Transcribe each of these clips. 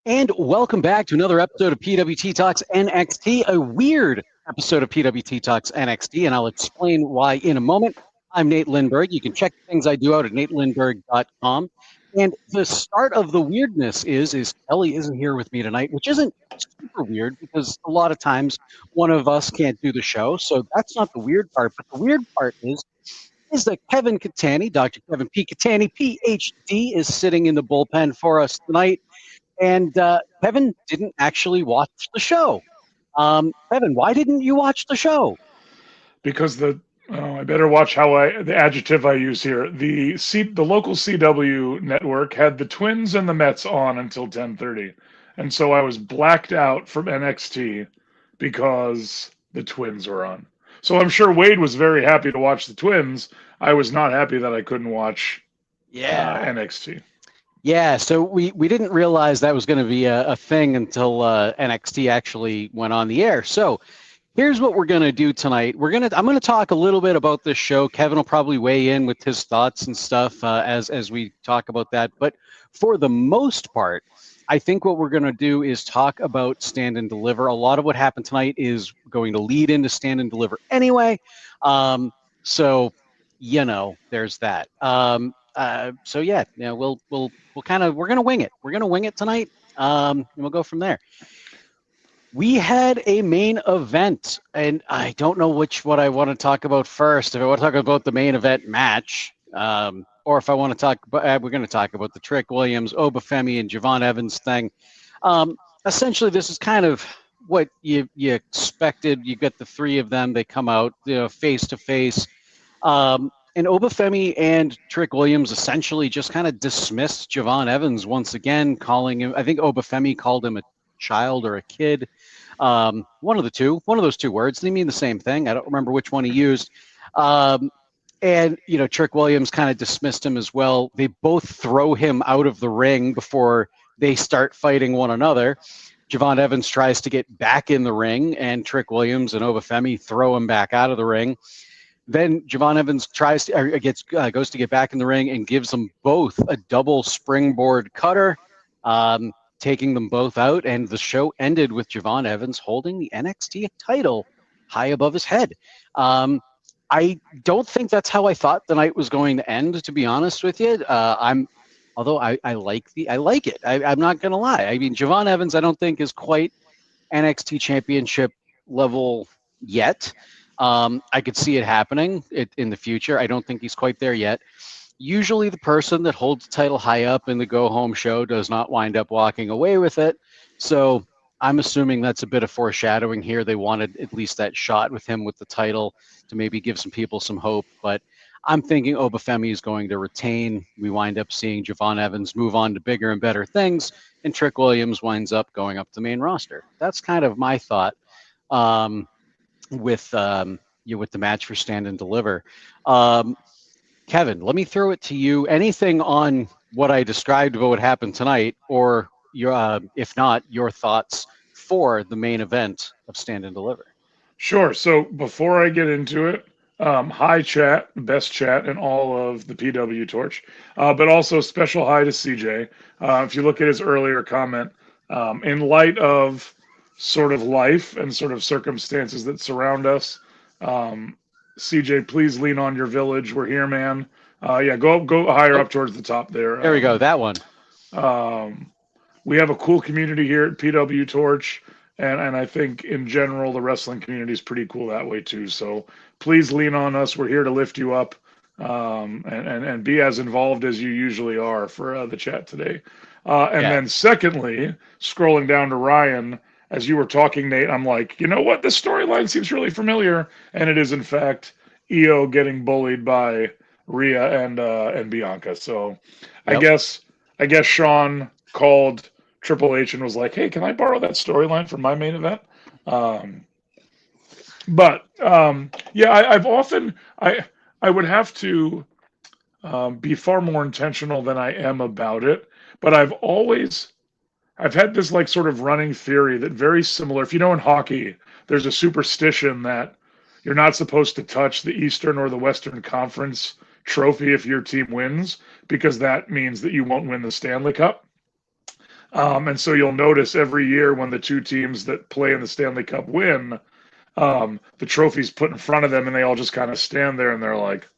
And welcome back to another episode of PWT Talks NXT, a weird episode of PWT Talks NXT, and I'll explain why in a moment. I'm Nate Lindberg. You can check the things I do out at natelindberg.com. And the start of the weirdness is Kelly isn't here with me tonight, which isn't super weird because a lot of times one of us can't do the show. So that's not the weird part. But the weird part is that Kevin Cattani, Dr. Kevin P. Cattani, PhD, is sitting in the bullpen for us tonight. And Kevin didn't actually watch the show. Kevin, why didn't you watch the show? Because I better watch the adjective I use here. The local CW network had the Twins and the Mets on until 10:30, and so I was blacked out from NXT because the Twins were on. So I'm sure Wade was very happy to watch the Twins. I was not happy that I couldn't watch NXT. Yeah, so we didn't realize that was going to be a thing until NXT actually went on the air. So here's what we're going to do tonight. I'm going to talk a little bit about this show. Kevin will probably weigh in with his thoughts and stuff as we talk about that. But for the most part, I think what we're going to do is talk about Stand and Deliver. A lot of what happened tonight is going to lead into Stand and Deliver anyway. So there's that. So yeah, we're going to wing it. We're going to wing it tonight. And we'll go from there. We had a main event, and I don't know what I want to talk about first. If I want to talk about the main event match, or if I want to talk, we're going to talk about the Trick Williams, Obafemi, and Javon Evans thing. Essentially, this is kind of what you expected. You get the three of them. They come out, face to face. And Obafemi and Trick Williams essentially just kind of dismissed Javon Evans once again, calling him, I think Obafemi called him a child or a kid. One of those two words. They mean the same thing. I don't remember which one he used. And, Trick Williams kind of dismissed him as well. They both throw him out of the ring before they start fighting one another. Javon Evans tries to get back in the ring, and Trick Williams and Obafemi throw him back out of the ring. Then Javon Evans goes to get back in the ring and gives them both a double springboard cutter, taking them both out. And the show ended with Javon Evans holding the NXT title high above his head. I don't think that's how I thought the night was going to end, to be honest with you. Although I like it. I'm not going to lie. I mean, Javon Evans, I don't think is quite NXT championship level yet. I could see it happening in the future. I don't think he's quite there yet. Usually the person that holds the title high up in the go-home show does not wind up walking away with it. So I'm assuming that's a bit of foreshadowing here. They wanted at least that shot with him with the title to maybe give some people some hope. But I'm thinking Obafemi is going to retain. We wind up seeing Javon Evans move on to bigger and better things, and Trick Williams winds up going up the main roster. That's kind of my thought. With the match for Stand and Deliver. Kevin, let me throw it to you. Anything on what I described about what happened tonight, or if not, your thoughts for the main event of Stand and Deliver? Sure. So before I get into it, hi chat, best chat in all of the PWTorch, but also special hi to CJ. If you look at his earlier comment, in light of sort of life and sort of circumstances that surround us, CJ, please lean on your village. We're here, man. Go higher up towards the top there. There we go. That one. We have a cool community here at PWTorch, and I think in general the wrestling community is pretty cool that way too. So please lean on us. We're here to lift you up, and be as involved as you usually are for the chat today. Then secondly, scrolling down to Ryan. As you were talking, Nate, I'm like, you know what? This storyline seems really familiar, and it is in fact Io getting bullied by Rhea and Bianca. So, yep. I guess Sean called Triple H and was like, "Hey, can I borrow that storyline for my main event?" I would have to be far more intentional than I am about it, but I've had this like sort of running theory that very similar, if you know in hockey, there's a superstition that you're not supposed to touch the Eastern or the Western Conference trophy if your team wins, because that means that you won't win the Stanley Cup. And so you'll notice every year when the two teams that play in the Stanley Cup win, the trophy's put in front of them, and they all just kind of stand there and they're like,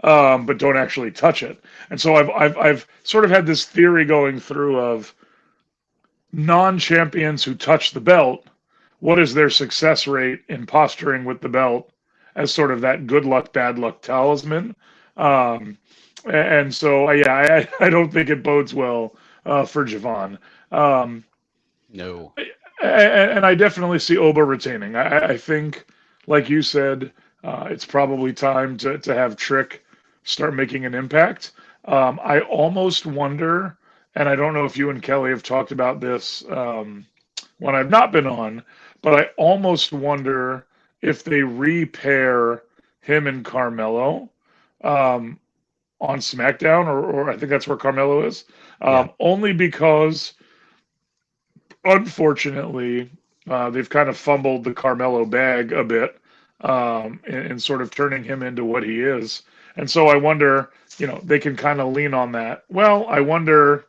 but don't actually touch it. And so I've sort of had this theory going through of non-champions who touch the belt. What is their success rate in posturing with the belt as sort of that good luck, bad luck talisman? And so, yeah, I don't think it bodes well for Javon. No. And I definitely see Oba retaining. I think, like you said, it's probably time to have Trick start making an impact. I almost wonder, and I don't know if you and Kelly have talked about this when I've not been on, but I almost wonder if they repair him and Carmelo on SmackDown, or I think that's where Carmelo is, only because, unfortunately, they've kind of fumbled the Carmelo bag a bit in sort of turning him into what he is. And so I wonder, they can kind of lean on that. Well, I wonder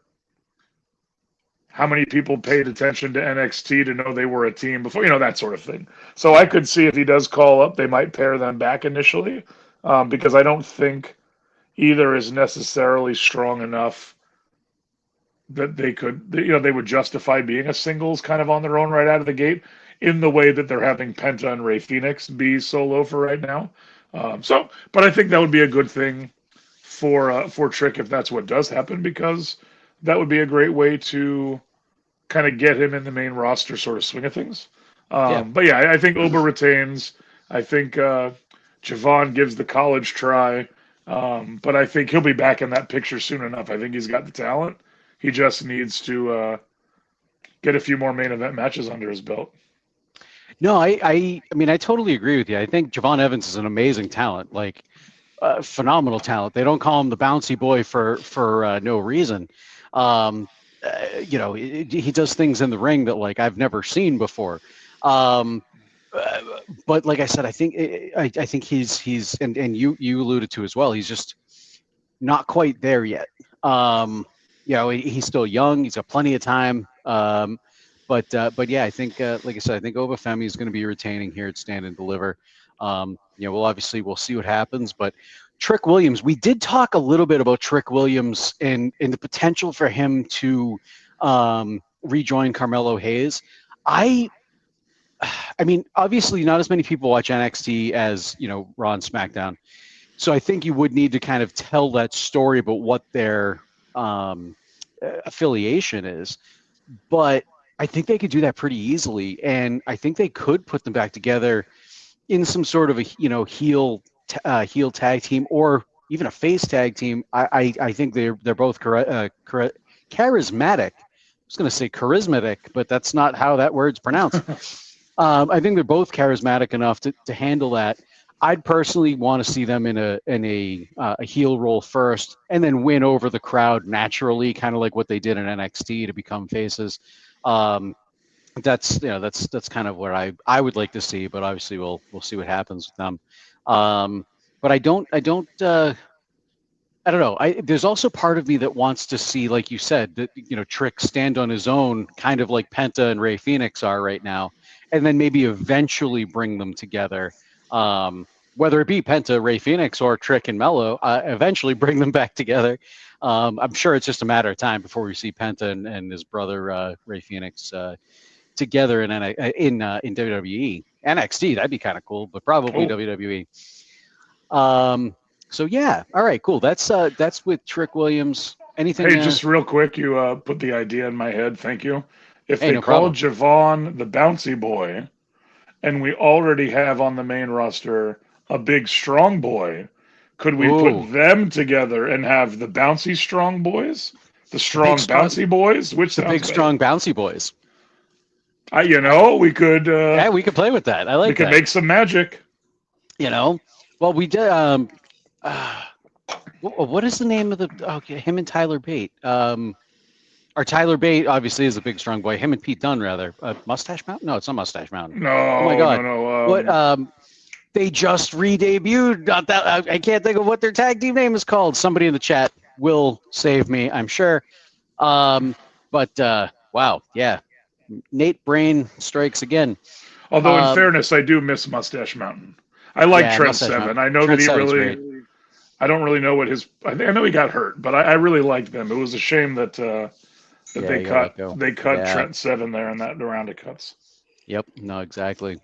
how many people paid attention to NXT to know they were a team before, that sort of thing. So I could see if he does call up, they might pair them back initially, because I don't think either is necessarily strong enough that they would justify being a singles kind of on their own right out of the gate in the way that they're having Penta and Rey Fenix be solo for right now. But I think that would be a good thing for Trick if that's what does happen, because that would be a great way to kind of get him in the main roster sort of swing of things. But yeah, I think Oba retains. I think Javon gives the college try, but I think he'll be back in that picture soon enough. I think he's got the talent. He just needs to get a few more main event matches under his belt. No, I mean, I totally agree with you. I think Javon Evans is an amazing talent, like phenomenal talent. They don't call him the bouncy boy for no reason. He does things in the ring that like I've never seen before. But like I said, I think he's and you alluded to as well. He's just not quite there yet. He's still young. He's got plenty of time. But yeah, I think like I said, I think Obafemi is going to be retaining here at Stand and Deliver. We'll see what happens. But Trick Williams, we did talk a little bit about Trick Williams and the potential for him to rejoin Carmelo Hayes. I mean, obviously, not as many people watch NXT as Raw and SmackDown. So I think you would need to kind of tell that story about what their affiliation is. But I think they could do that pretty easily, and I think they could put them back together in some sort of a heel tag team or even a face tag team. I think they're both charismatic. I was going to say charismatic, but that's not how that word's pronounced. I think they're both charismatic enough to handle that. I'd personally want to see them in a heel role first, and then win over the crowd naturally, kind of like what they did in NXT to become faces. That's kind of what I would like to see, but obviously we'll see what happens with them. But I don't know. There's also part of me that wants to see, like you said, that Trick stand on his own, kind of like Penta and Rey Fenix are right now, and then maybe eventually bring them together. Whether it be Penta, Rey Fenix, or Trick and Mello, eventually bring them back together. I'm sure it's just a matter of time before we see Penta and his brother Rey Fenix together in WWE. NXT, that'd be kind of cool, but probably WWE. So yeah, all right, cool. That's with Trick Williams. Anything? Hey, just real quick, you put the idea in my head. Thank you. If they call Javon the bouncy boy, and we already have on the main roster a big strong boy, could we put them together and have the bouncy strong boys, the strong bouncy boys? Which the big strong bouncy boys. We could. Yeah, we could play with that. I like. We could make some magic. Well, we did. What is the name of the? Okay, him and Tyler Bate. Or Tyler Bate obviously is a big strong boy. Him and Pete Dunne rather. Mustache Mountain? No, it's not Mustache Mountain. No. Oh my God. No. What? They just re-debuted. I can't think of what their tag team name is called. Somebody in the chat will save me, I'm sure. But wow, yeah, Nate Brain strikes again. Although, in fairness, I do miss Mustache Mountain. I like Yeah, Trent Mustache Seven. Mountain. I know that Trent he Seven's really. great. I don't really know what his. I know he got hurt, but I really liked them. It was a shame that that Yeah, he got let go. they cut Yeah. Trent Seven there in that round of cuts. Yep. No, exactly.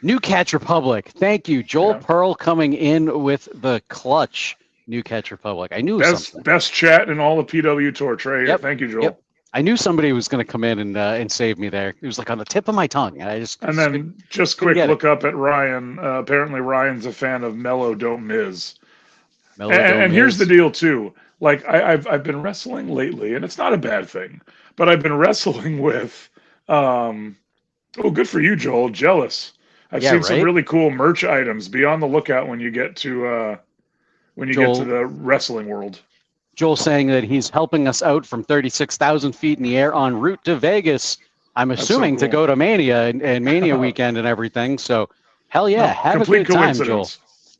New Catch Republic. Thank you, Joel Yeah. Pearl, coming in with the clutch. New Catch Republic. I knew something. Best chat in all of PWTorch right here. Yep. Thank you, Joel. Yep. I knew somebody was going to come in and save me there. It was like on the tip of my tongue, and I just And then just quick look up at Ryan. Apparently, Ryan's a fan of Mellow Don't Miz. And here's the deal too. Like I've been wrestling lately, and it's not a bad thing. But I've been wrestling with. Oh, good for you, Joel. Jealous. I've seen some really cool merch items. Be on the lookout when you get to the wrestling world. Joel saying that he's helping us out from 36,000 feet in the air en route to Vegas. I'm assuming to go to Mania and Mania weekend and everything. So, hell yeah, have a good time, Joel.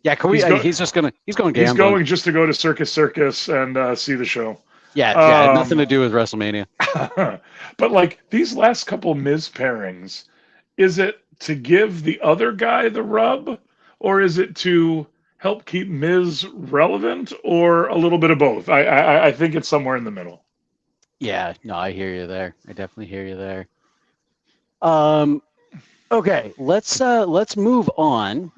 Yeah, he's going gambling. He's going just to go to Circus and see the show. Yeah, nothing to do with WrestleMania. But like these last couple Miz pairings, is it to give the other guy the rub, or is it to help keep Miz relevant, or a little bit of both? I think it's somewhere in the middle. Yeah, no, I hear you there. I definitely hear you there. Okay, let's move on.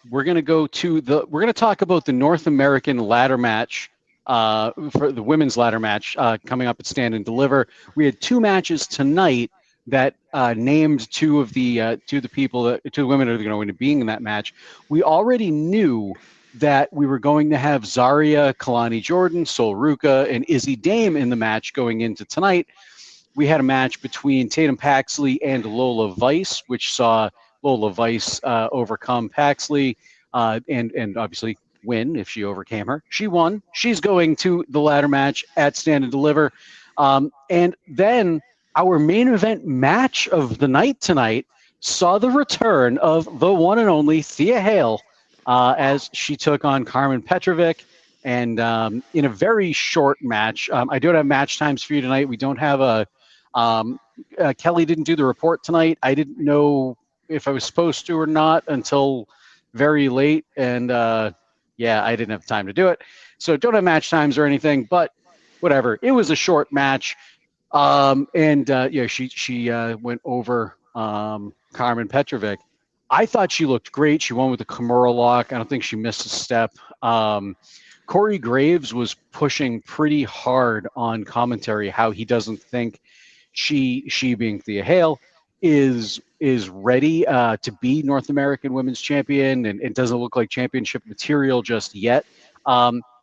We're gonna talk about the North American ladder match. For the women's ladder match coming up at Stand and Deliver. We had two matches tonight that named two of the women that are going to be in that match. We already knew that we were going to have Zarya, Kalani Jordan, Sol Ruka, and Izzy Dame in the match going into tonight. We had a match between Tatum Paxley and Lola Vice, which saw Lola Vice overcome Paxley and obviously win if she overcame her. She won. She's going to the ladder match at Stand and Deliver. And then our main event match of the night tonight saw the return of the one and only Thea Hale as she took on Carmen Petrovic. And in a very short match, I don't have match times for you tonight. We don't have Kelly didn't do the report tonight. I didn't know if I was supposed to or not until very late. And yeah, I didn't have time to do it. So don't have match times or anything, but whatever. It was a short match. She went over Carmen Petrovic. I thought she looked great. She won with the Kimura lock. I don't think she missed a step. Corey Graves was pushing pretty hard on commentary how he doesn't think she being Thea Hale is ready to be North American Women's Champion, and it doesn't look like championship material just yet.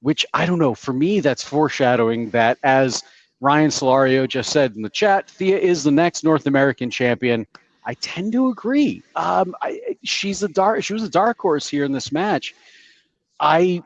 Which I don't know. For me, that's foreshadowing that, as Ryan Solario just said in the chat, Thea is the next North American champion. I tend to agree. She was a dark horse here in this match. Out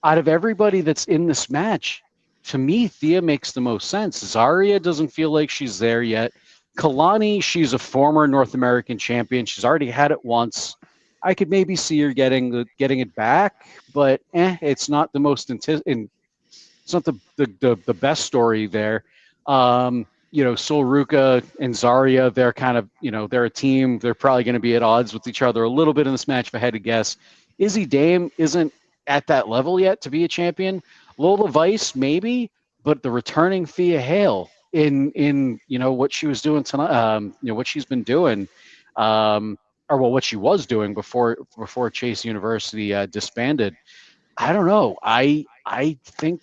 of everybody that's in this match, to me, Thea makes the most sense. Zarya doesn't feel like she's there yet. Kalani, she's a former North American champion. She's already had it once. I could maybe see her getting it back, but it's not the most it's not the best story there. Sol Ruka and Zarya, they're kind of, they're a team. They're probably going to be at odds with each other a little bit in this match, if I had to guess. Izzy Dame isn't at that level yet to be a champion. Lola Vice, maybe, but the returning Thea Hale in what she was doing tonight, what she's been doing, what she was doing before Chase University disbanded. I don't know. I think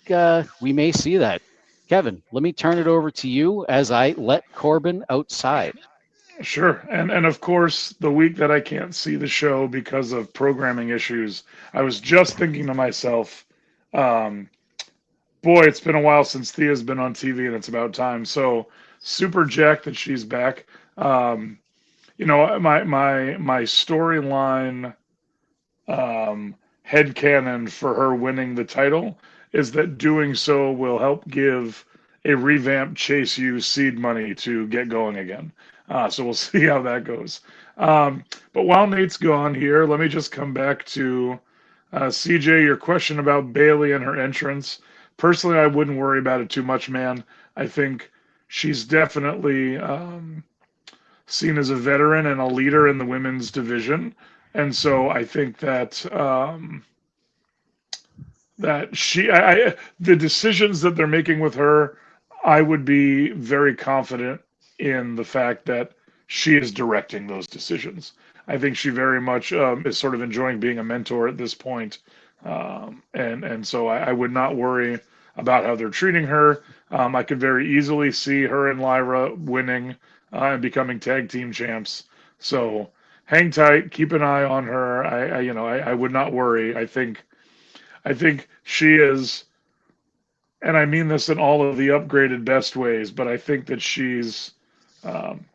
we may see that. Kevin, let me turn it over to you as I let Corbin outside. Sure. And of course, the week that I can't see the show because of programming issues, I was just thinking to myself, boy, it's been a while since Thea's been on TV, and it's about time. So super jacked that she's back. My storyline headcanon for her winning the title is that doing so will help give a revamped Chase U seed money to get going again. So we'll see how that goes. But while Nate's gone here, let me just come back to CJ, your question about Bayley and her entrance. personally, I wouldn't worry about it too much, man. I think she's definitely seen as a veteran and a leader in the women's division, and so I think that the decisions that they're making with her, I would be very confident in the fact that she is directing those decisions. I think she very much is sort of enjoying being a mentor at this point, and so I would not worry about how they're treating her. I could very easily see her and Lyra winning and becoming tag team champs. So hang tight, keep an eye on her. I would not worry. I think she is, and I mean this in all of the upgraded best ways, but I think that she's um,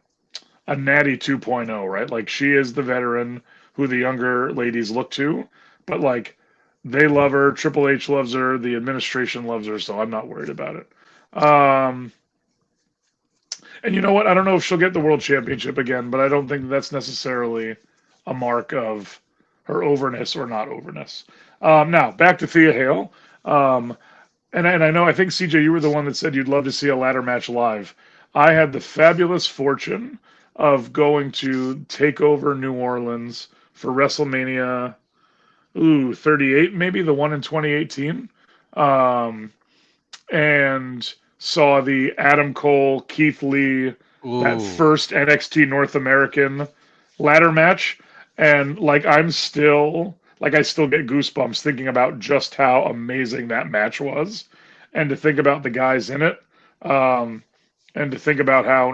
a Natty 2.0, right? Like she is the veteran who the younger ladies look to, but like they love her. Triple H loves her. The administration loves her, so I'm not worried about it. And you know what? I don't know if she'll get the world championship again, but I don't think that's necessarily a mark of her overness or not overness. Now back to Thea Hale. Um, and I know, I think CJ, you were the one that said you'd love to see a ladder match live. I had the fabulous fortune of going to take over New Orleans for WrestleMania, 38, maybe the one in 2018, um, and saw the Adam Cole, Keith Lee, that Ooh. first NXT North American ladder match, and like I still get goosebumps thinking about just how amazing that match was, and to think about the guys in it, um, and to think about how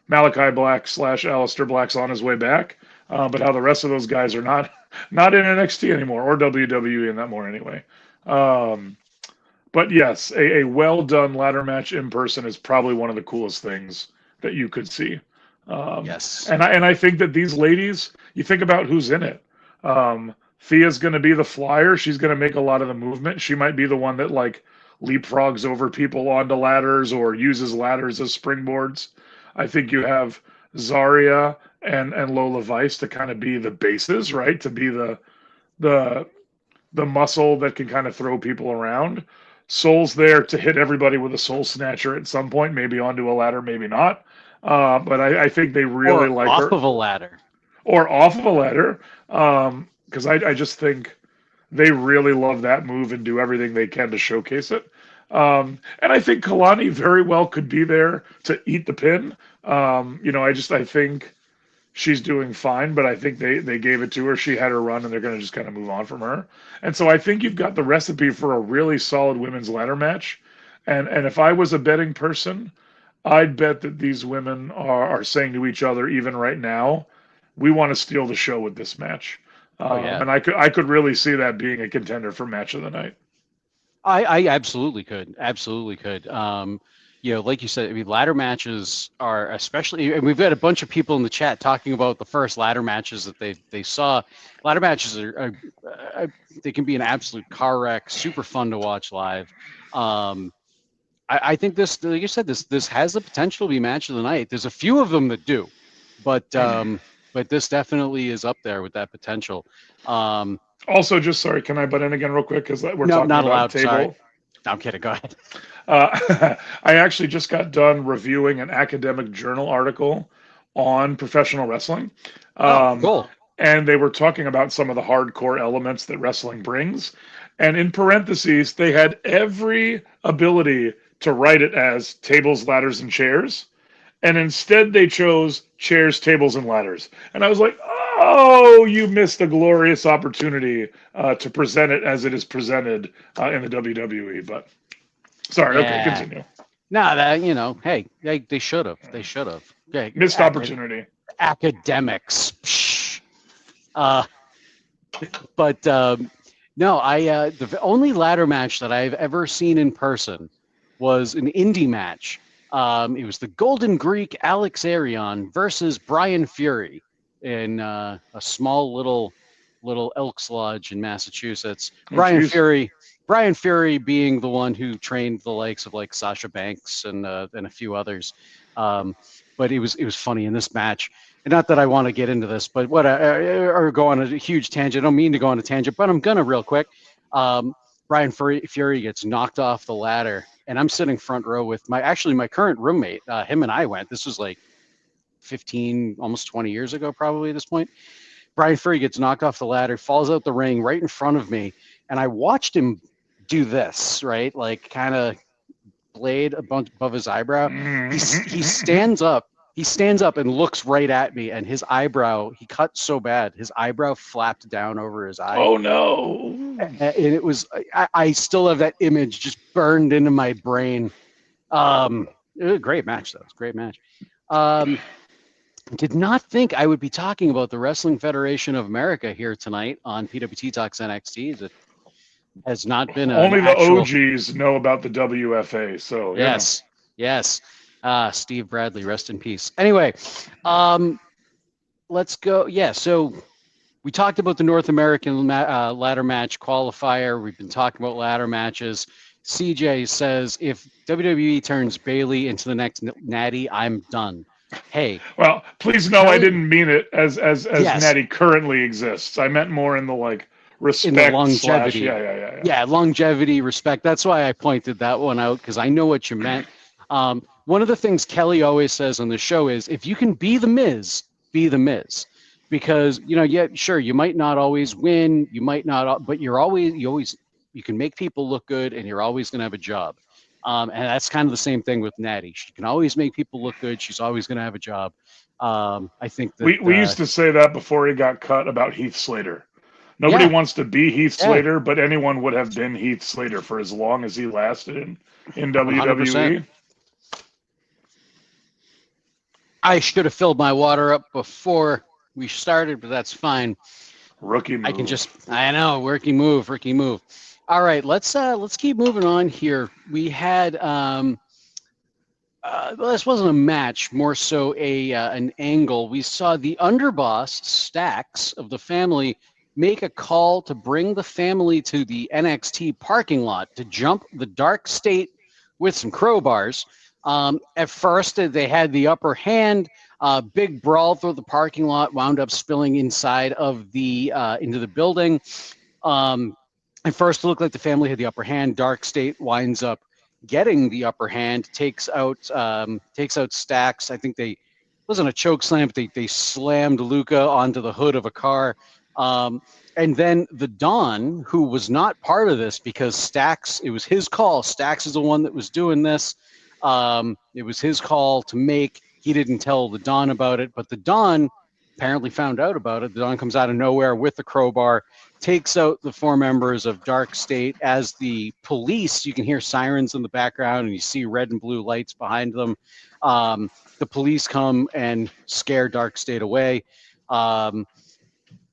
Malachi Black slash Aleister Black's on his way back, but how the rest of those guys are not in NXT anymore or WWE in that more anyway. Um, but yes, a well done ladder match in person is probably one of the coolest things that you could see. Yes. And I think that these ladies, you think about who's in it. Thea's going to be the flyer. She's going to make a lot of the movement. She might be the one that like leapfrogs over people onto ladders or uses ladders as springboards. I think you have Zarya and Lola Vice to kind of be the bases, right? To be the the muscle that can kind of throw people around. Soul's there to hit everybody with a soul snatcher at some point, maybe onto a ladder, maybe not. But I think they really Or like off her, of a ladder. or off of a ladder, because I just think they really love that move and do everything they can to showcase it. And I think Kalani very well could be there to eat the pin. I think she's doing fine, but I think they gave it to her. She had her run, and they're going to just kind of move on from her. And so I think you've got the recipe for a really solid women's ladder match. And if I was a betting person, I'd bet that these women are saying to each other, even right now, we want to steal the show with this match. Oh yeah. And I could really see that being a contender for match of the night. I absolutely could. Absolutely could. Like you said, I mean, ladder matches are especially, and we've got a bunch of people in the chat talking about the first ladder matches that they saw. Ladder matches they can be an absolute car wreck, super fun to watch live. I think this, like you said, this has the potential to be match of the night. There's a few of them that do, but this definitely is up there with that potential. Also, just sorry, can I butt in again real quick? Because we're No, talking not about allowed. table. Sorry. No, I'm kidding. Go ahead. I actually just got done reviewing an academic journal article on professional wrestling. Cool. And they were talking about some of the hardcore elements that wrestling brings. And in parentheses, they had every ability to write it as tables, ladders, and chairs. And instead, they chose chairs, tables, and ladders. And I was like, oh, you missed a glorious opportunity to present it as it is presented in the WWE. But sorry, okay, continue. No, hey, they should have. They should have. Okay, missed opportunity. Academics. Psh. But no, the only ladder match that I've ever seen in person was an indie match. It was the Golden Greek Alex Arion versus Brian Fury in a small little Elks Lodge in Massachusetts. Brian Fury being the one who trained the likes of like Sasha Banks and a few others. But it was funny in this match. And not that I want to get into this, but or go on a huge tangent. I don't mean to go on a tangent, but I'm gonna real quick. Brian Fury gets knocked off the ladder, and I'm sitting front row with my current roommate. Him and I went. This was like 15, almost 20 years ago, probably at this point. Brian Fury gets knocked off the ladder, falls out the ring right in front of me, and I watched him do this, right? Like kind of blade above his eyebrow. He stands up. He stands up and looks right at me, and his eyebrow, he cut so bad, his eyebrow flapped down over his eye. Oh, no. And it was, I still have that image just burned into my brain. It was a great match, though. It was a great match. Did not think I would be talking about the Wrestling Federation of America here tonight on PWT Talks NXT. It has not been only the OGs know about the WFA. So yes, yes. Steve Bradley, rest in peace. Anyway, let's go. Yeah, so we talked about the North American ladder match qualifier. We've been talking about ladder matches. CJ says if WWE turns Bayley into the next Natty, I'm done. Hey. Well, please know I didn't mean it as yes. Natty currently exists. I meant more in the like respect, in the longevity. Yeah, longevity, respect. That's why I pointed that one out, because I know what you meant. One of the things Kelly always says on the show is, if you can be the Miz, be the Miz. Because, yeah, sure, you might not always win, you might not, but you can make people look good, and you're always going to have a job. And that's kind of the same thing with Natty. She can always make people look good. She's always going to have a job. I think that we used to say that before he got cut about Heath Slater. Nobody wants to be Heath Slater, but anyone would have been Heath Slater for as long as he lasted in WWE. 100%. I should have filled my water up before we started, but that's fine. Rookie move. I know, rookie move. All right, let's keep moving on here. We had this wasn't a match, more so an angle. We saw the underboss Stacks of the family make a call to bring the family to the NXT parking lot to jump the Dark State with some crowbars. At first, they had the upper hand. Big brawl through the parking lot, wound up spilling inside of into the building. At first, it looked like the family had the upper hand. Dark State winds up getting the upper hand, takes out Stacks. I think it wasn't a choke slam, but they slammed Luca onto the hood of a car. And then the Don, who was not part of this because Stacks, it was his call. Stacks is the one that was doing this. It was his call to make. He didn't tell the Don about it, but the Don apparently found out about it. The Don comes out of nowhere with the crowbar, takes out the 4 members of Dark State. As the police, you can hear sirens in the background and you see red and blue lights behind them. The police come and scare Dark State away.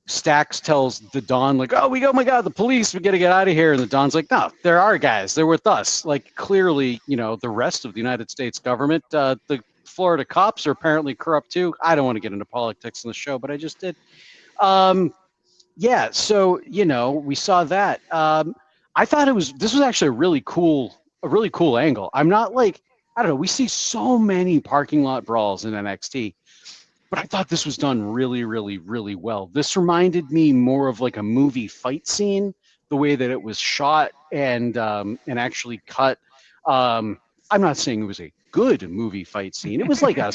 Stacks tells the Don, like, oh my God, the police, we got to get out of here. And the Don's like, no, they're our guys. They're with us. Like, clearly, the rest of the United States government, the Florida cops are apparently corrupt too. I don't want to get into politics in the show, but I just did. Yeah, so, we saw that. I thought this was actually a really cool angle. I'm not like, I don't know, we see so many parking lot brawls in NXT. But I thought this was done really, really, really well. This reminded me more of like a movie fight scene, the way that it was shot and actually cut. I'm not saying it was a good movie fight scene. It was like a,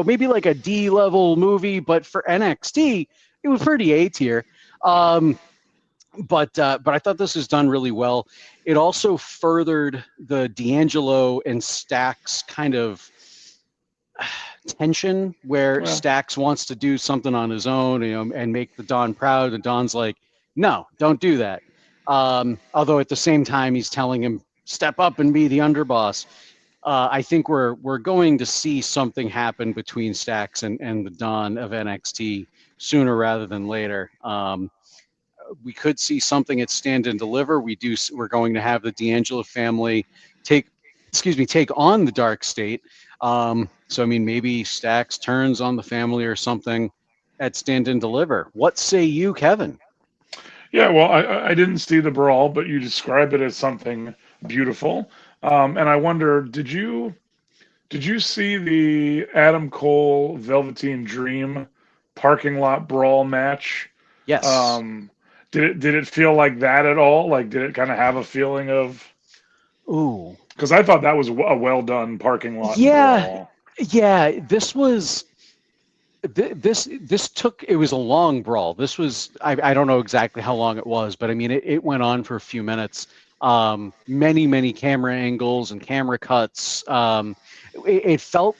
maybe like a D-level movie, but for NXT, it was pretty A tier. But I thought this was done really well. It also furthered the D'Angelo and Stacks kind of tension where Stacks wants to do something on his own, and make the Don proud. And Don's like, no, don't do that. Although at the same time, he's telling him, step up and be the underboss. I think we're going to see something happen between Stacks and the Don of NXT sooner rather than later. We could see something at Stand and Deliver. We're going to have the D'Angelo family take on the Dark State. So, I mean, maybe Stacks turns on the family or something at Stand and Deliver. What say you, Kevin? Yeah, well, I didn't see the brawl, but you describe it as something beautiful. And I wonder, did you see the Adam Cole Velveteen Dream parking lot brawl match? Yes. Did it feel like that at all? Like, did it kind of have a feeling of? Ooh. Because I thought that was a well done parking lot Yeah. brawl. Yeah. This took, it was a long brawl. This was, I don't know exactly how long it was, but I mean, it went on for a few minutes. Many camera angles and camera cuts. It felt,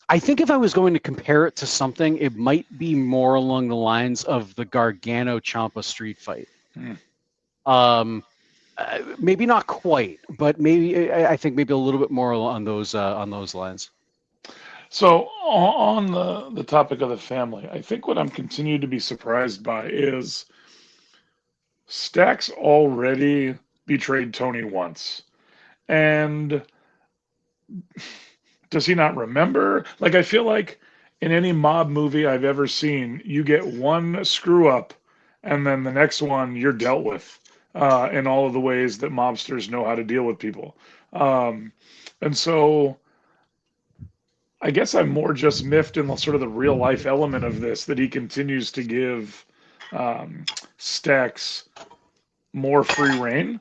I think if I was going to compare it to something, it might be more along the lines of the Gargano Ciampa street fight. Hmm. Maybe not quite, but maybe I think maybe a little bit more on those lines. So on the topic of the family, I think what I'm continued to be surprised by is Stacks already betrayed Tony once. And does he not remember? Like, I feel like in any mob movie I've ever seen, you get one screw up and then the next one you're dealt with in all of the ways that mobsters know how to deal with people. Um, and so I guess I'm more just miffed in the sort of the real life element of this that he continues to give Stacks more free reign.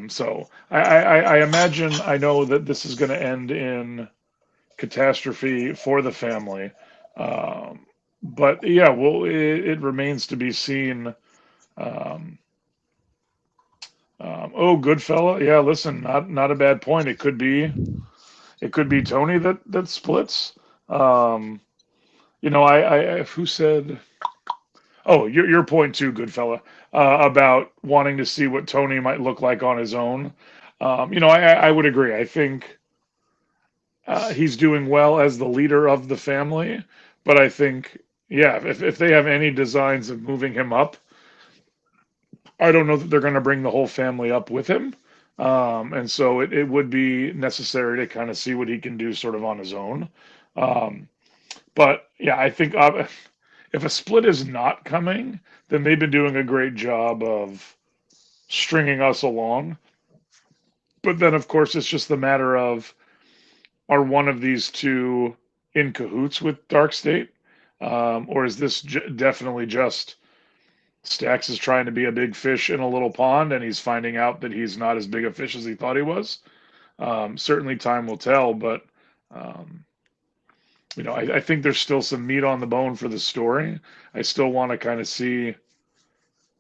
So I imagine I know that this is going to end in catastrophe for the family. But yeah, well, it remains to be seen. Um, oh, good fella. Yeah, listen, not a bad point. It could be Tony that splits. Um, I who said? Oh, your point too, good fella, about wanting to see what Tony might look like on his own. I would agree. I think he's doing well as the leader of the family, but I think, yeah, if they have any designs of moving him up, I don't know that they're going to bring the whole family up with him. And so it would be necessary to kind of see what he can do sort of on his own. Um, but yeah, I think if a split is not coming, then they've been doing a great job of stringing us along. But then, of course, it's just the matter of, are one of these two in cahoots with Dark State? Or is this definitely just Stax is trying to be a big fish in a little pond and he's finding out that he's not as big a fish as he thought he was? Certainly time will tell, but um, I think there's still some meat on the bone for the story. I still want to kind of see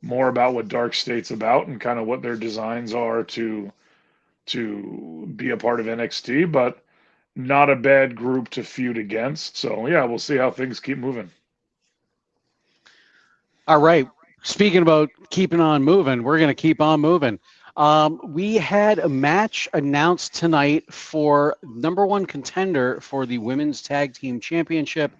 more about what Dark State's about and kind of what their designs are to be a part of NXT, but not a bad group to feud against. So yeah, we'll see how things keep moving. All right. Speaking about keeping on moving, we're going to keep on moving. We had a match announced tonight for number one contender for the Women's Tag Team Championship.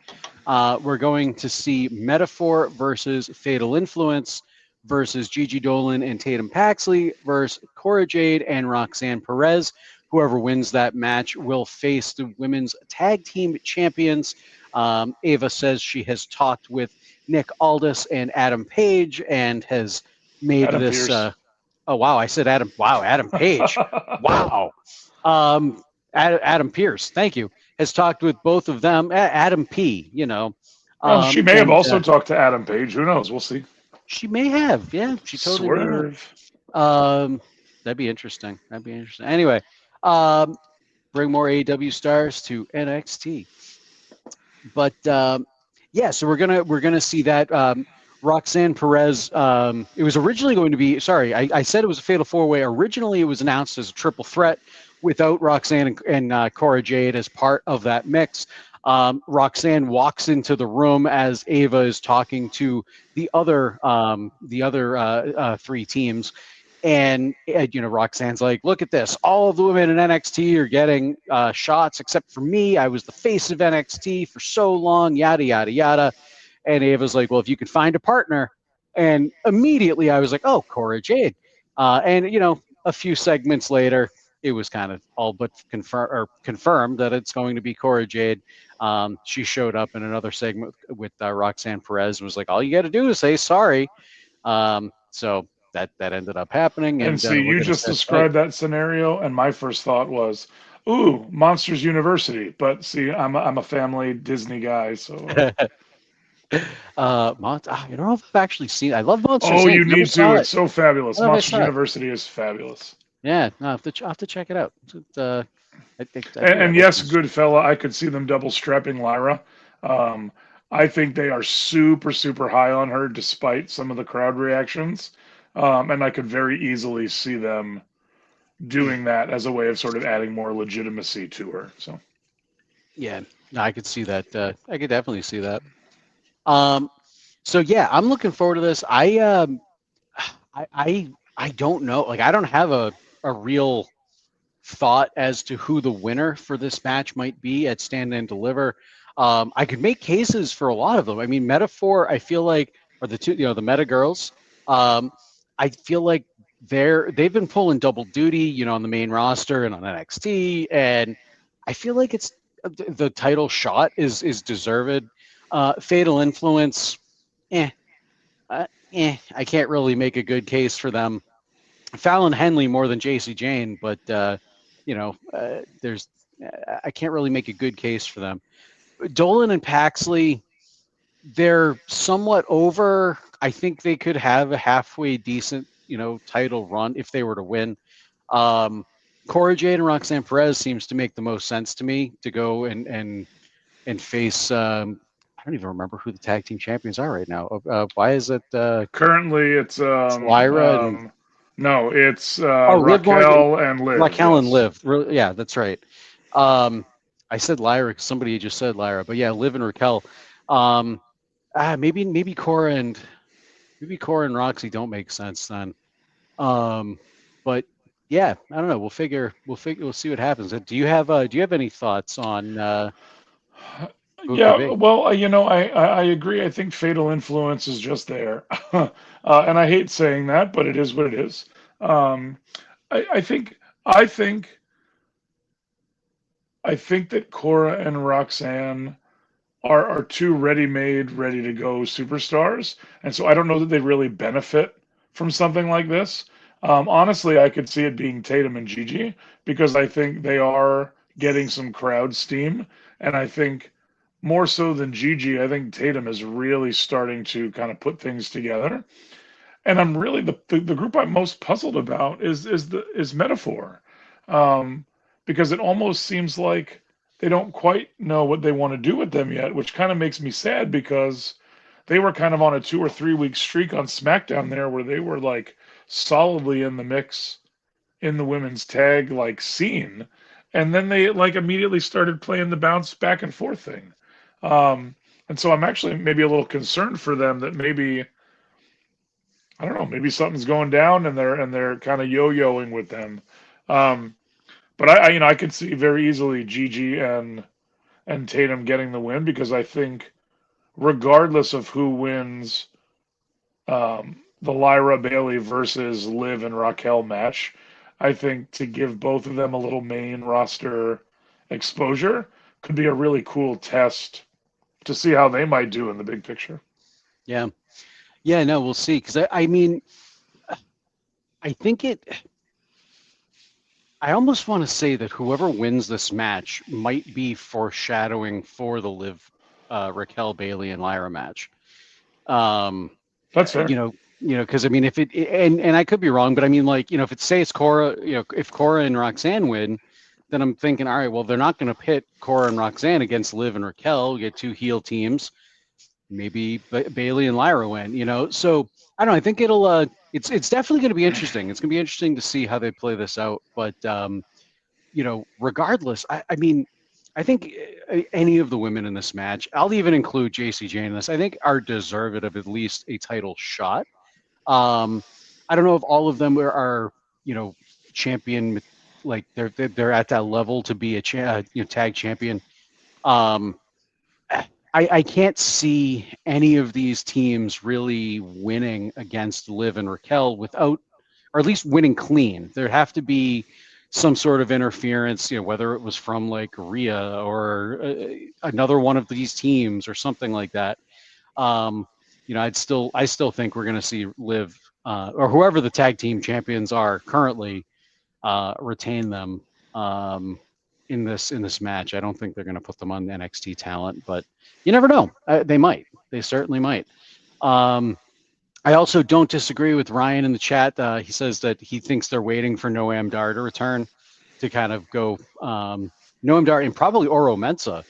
We're going to see Metaphor versus Fatal Influence versus Gigi Dolan and Tatum Paxley versus Cora Jade and Roxanne Perez. Whoever wins that match will face the Women's Tag Team Champions. Ava says she has talked with Nick Aldis and Adam Page and has made Adam this. Pearce. Oh, wow. I said Adam. Wow. Adam Page. Wow. Adam Pearce. Thank you. Has talked with both of them. Adam P. Well, she may have also talked to Adam Page. Who knows? We'll see. She may have. Yeah, she totally Swerve. may have. That'd be interesting. Anyway, bring more AEW stars to NXT. But yeah, so we're gonna see that Roxanne Perez. It was originally going to be. Sorry, I said it was a fatal four-way. Originally, it was announced as a triple threat without Roxanne and Cora Jade as part of that mix. Roxanne walks into the room as Ava is talking to the other three teams. And Roxanne's like, look at this. All of the women in NXT are getting shots except for me. I was the face of NXT for so long, yada, yada, yada. And Ava's like, well, if you can find a partner. And immediately I was like, oh, Cora Jade. And a few segments later, it was kind of all but confirmed that it's going to be Cora Jade. She showed up in another segment with Roxanne Perez and was like, all you got to do is say sorry. So that ended up happening. And see, you just described that scenario, and my first thought was, ooh, Monsters University. But see, I'm a family Disney guy, so I don't know if I've actually seen. I love Monsters Oh, Inc. you Never need to. saw It's it. so I fabulous. don't know if I Monsters saw it. University is fabulous. Yeah, no, I'll have to check it out. I And, think that and might yes, be. good fella, I could see them double strapping Lyra. Um, I think they are super, super high on her despite some of the crowd reactions. And I could very easily see them doing that as a way of sort of adding more legitimacy to her. So Yeah, no, I could see that. I could definitely see that. Um, so yeah, I'm looking forward to this. I don't know. Like, I don't have a real thought as to who the winner for this match might be at Stand and Deliver. I could make cases for a lot of them. I mean, Metaphor, I feel like, are the two, the Meta girls. Um, I feel like they've been pulling double duty, on the main roster and on NXT, and I feel like it's the title shot is deserved. Fatal Influence, eh, I can't really make a good case for them. Fallon Henley more than JC Jane, but there's I can't really make a good case for them. Dolan and Paxley, they're somewhat over. I think they could have a halfway decent, title run if they were to win. Cora Jade and Roxanne Perez seems to make the most sense to me to go and face. I don't even remember who the tag team champions are right now. Why is it currently Lyra and no, it's Liv Morgan, Raquel and Liv. Raquel and Yes. Liv. Yeah, that's right. Um, I said Lyra. Somebody just said Lyra, but yeah, Liv and Raquel. Um, maybe Cora and Roxy don't make sense then. Um, but yeah, I don't know. We'll see what happens. Do you have any thoughts on who it could Yeah, be? well, I agree. I think Fatal Influence is just there, and I hate saying that, but it is what it is. Um, I think I think I think that Cora and Roxanne are two ready-made, ready-to-go superstars, and so I don't know that they really benefit from something like this. Honestly, I could see it being Tatum and Gigi because I think they are getting some crowd steam, and I think more so than Gigi, I think Tatum is really starting to kind of put things together. And I'm really the group I'm most puzzled about is Metaphor, um, because it almost seems like they don't quite know what they want to do with them yet, which kind of makes me sad because they were kind of on a 2 or 3 week streak on SmackDown there where they were like solidly in the mix in the women's tag like scene, and then they like immediately started playing the bounce back and forth thing. And so I'm actually maybe a little concerned for them that maybe I don't know, maybe something's going down and they're kind of yo-yoing with them. Um, but I could see very easily Gigi and Tatum getting the win because I think regardless of who wins the Lyra Bailey versus Liv and Raquel match, I think to give both of them a little main roster exposure could be a really cool test to see how they might do in the big picture. Yeah, yeah. No, we'll see. Because I mean, I think it. I almost want to say that whoever wins this match might be foreshadowing for the Liv, Raquel Bailey and Lyra match. Um, That's fair. because I mean, if it and I could be wrong, but I mean, like, if it says Cora, if Cora and Roxanne win, then I'm thinking, all right, well, they're not going to pit Cora and Roxanne against Liv and Raquel, get two heel teams. Maybe Bailey and Lyra win, So I don't know. I think it's definitely going to be interesting. It's going to be interesting to see how they play this out. But regardless, I mean, I think any of the women in this match, I'll even include JC Jane in this, I think are deserved of at least a title shot. I don't know if all of them are champion, like they're at that level to be a tag champion. Um, I can't see any of these teams really winning against Liv and Raquel without, or at least winning clean. There'd have to be some sort of interference, whether it was from like Rhea or another one of these teams or something like that. I still think we're going to see Liv or whoever the tag team champions are currently retain them in this match. I don't think they're going to put them on NXT talent, but you never know. They might. They certainly might. I also don't disagree with Ryan in the chat. He says that he thinks they're waiting for Noam Dar to return to kind of go Noam Dar and probably Oro Mensah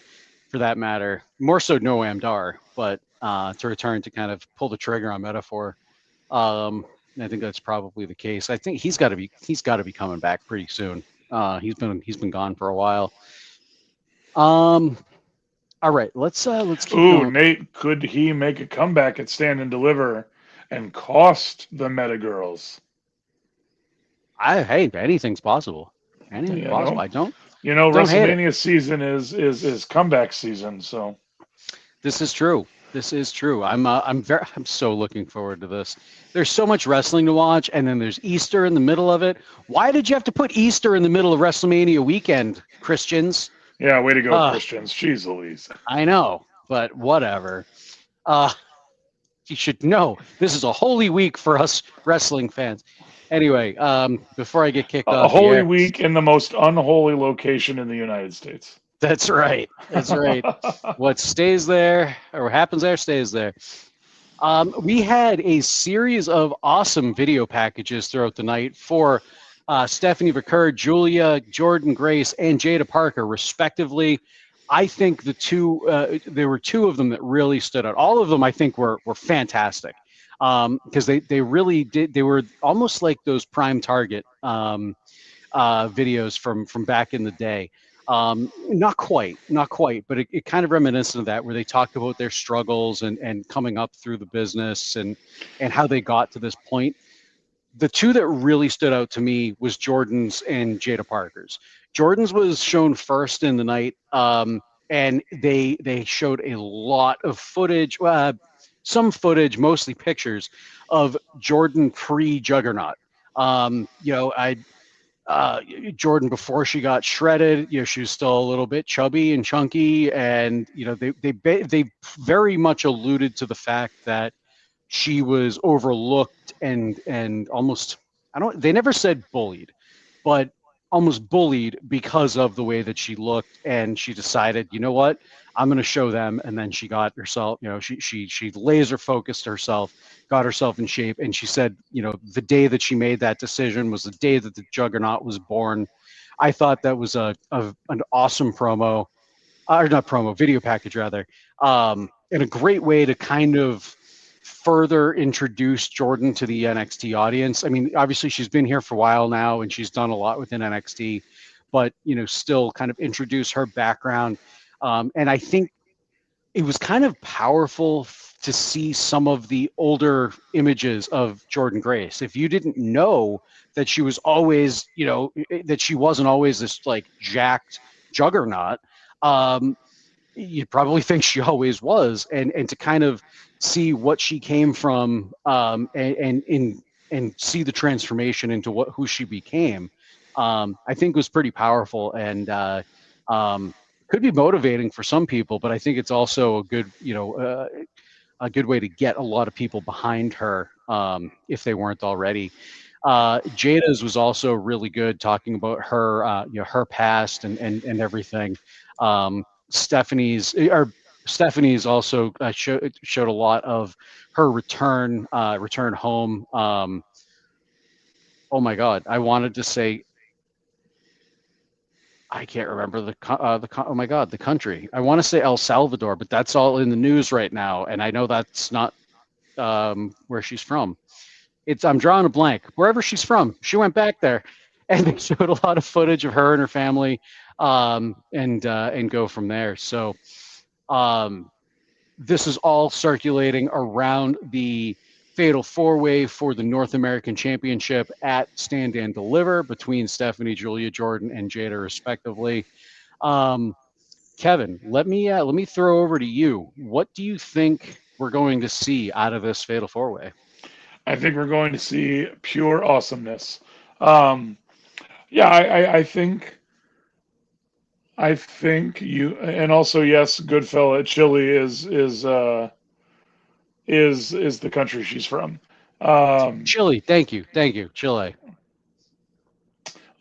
for that matter. More so Noam Dar, but to return to kind of pull the trigger on Metaphor. I think that's probably the case. I think he's got to be coming back pretty soon. He's been gone for a while. All right, let's keep going. Nate, could he make a comeback at Stand and Deliver and cost the Meta Girls? Hey, anything's possible. Anything's possible. I don't. WrestleMania season is comeback season, so this is true. This is true. I'm so looking forward to this. There's so much wrestling to watch, and then there's Easter in the middle of it. Why did you have to put Easter in the middle of WrestleMania weekend, Christians? Yeah, way to go, Christians. Jeez Louise. I know, but whatever. You should know this is a holy week for us wrestling fans. Anyway, before I get kicked off, a holy week in the most unholy location in the United States. That's right. That's right. What stays there or happens there stays there. We had a series of awesome video packages throughout the night for Stephanie Vercurd, Julia, Jordan Grace, and Jada Parker, respectively. I think there were two of them that really stood out. All of them, I think, were fantastic because they really did. They were almost like those Prime Target videos from back in the day. Not quite, but it kind of reminiscent of that, where they talked about their struggles and coming up through the business and how they got to this point. The two that really stood out to me was Jordan's and Jada Parker's. Jordan's was shown first in the night, and they showed a lot of footage, some footage, mostly pictures of Jordan pre-Juggernaut. Jordan before she got shredded, she was still a little bit chubby and chunky, and they very much alluded to the fact that she was overlooked and almost, they never said bullied, but almost bullied because of the way that she looked, and she decided, you know what, I'm going to show them. And then she got herself, she laser focused herself, got herself in shape, and she said, the day that she made that decision was the day that the Juggernaut was born. I thought that was an awesome promo, or not promo, video package rather, and a great way to kind of further introduce Jordan to the NXT audience. I mean, obviously she's been here for a while now and she's done a lot within NXT, but still kind of introduce her background. And I think it was kind of powerful to see some of the older images of Jordan Grace. If you didn't know that she was always, that she wasn't always this like jacked juggernaut, you'd probably think she always was. And to kind of see what she came from, and see the transformation into who she became, I think was pretty powerful, and could be motivating for some people, but I think it's also a good, a good way to get a lot of people behind her, if they weren't already. Jada's was also really good, talking about her, her past and everything. Stephanie's also showed a lot of her return home. Oh my God, I wanted to say, I can't remember the country. I want to say El Salvador, but that's all in the news right now, and I know that's not where she's from. I'm drawing a blank. Wherever she's from, she went back there, and they showed a lot of footage of her and her family, and go from there. So, this is all circulating around the Fatal 4-Way for the North American Championship at Stand and Deliver between Stephanie, Julia, Jordan, and Jada, respectively. Kevin, let me throw over to you. What do you think we're going to see out of this Fatal 4-Way? I think we're going to see pure awesomeness. I think you, and also yes, Goodfella Chile is the country she's from. Chile, thank you, Chile.